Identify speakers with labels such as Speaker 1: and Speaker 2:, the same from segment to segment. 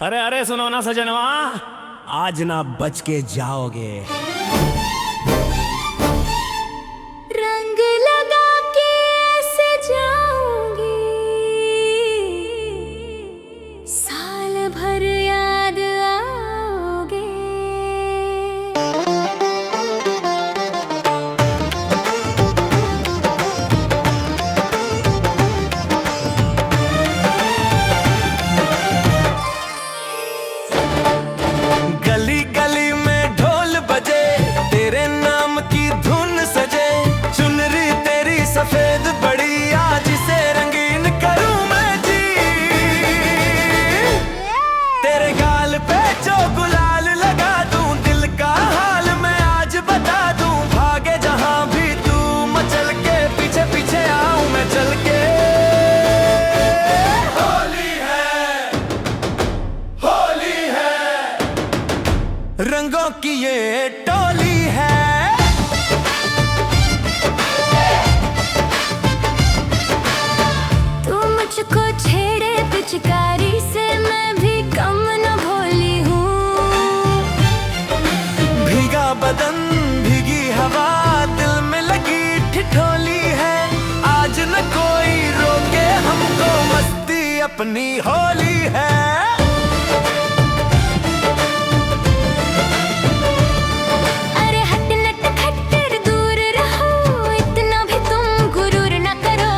Speaker 1: अरे अरे सुनो ना सजनवा, आज ना बच के जाओगे।
Speaker 2: रंग लगा के ऐसे जाओगे, साल भर याद आओगे।
Speaker 1: गली गली में ढोल बजे, तेरे नाम की धुन सजे। चुनरी तेरी सफेद बड़ी, आज से रंगीन करूं मैं जी। तेरे गाल पे जो गुलाल लगा दूं, दिल का हाल मैं आज बता दूं। भागे जहां भी तू मचल के, पीछे पीछे आऊं मैं चल के। होली है, होली है, रंगों की ये टोली है।
Speaker 2: तू मुझको छेड़े पिचकारी से, मैं भी कम न भोली हूँ।
Speaker 1: भीगा बदन भीगी हवा, दिल में लगी ठिठोली है। आज न कोई रोके हमको, मस्ती अपनी होली है।
Speaker 2: अरे हट नट खट्टर दूर रहो, इतना भी तुम गुरूर न करो।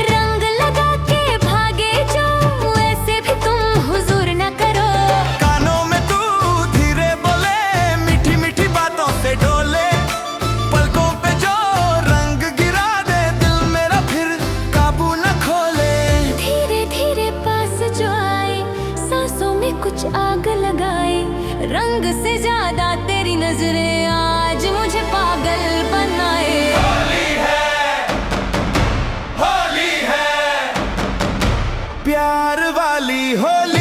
Speaker 2: रंग लगा के भागे जाओ, ऐसे भी तुम हुजूर न करो।
Speaker 1: कानों में तू धीरे बोले, मीठी मीठी बातों से डोले। पलकों पे जो रंग गिरा दे, दिल मेरा फिर काबू न खोले।
Speaker 2: धीरे धीरे पास जो आए, सांसों में कुछ आग लगाए। रंग से ज्यादा तेरी नजरें आज मुझे पागल बनाए।
Speaker 1: होली है, प्यार वाली होली।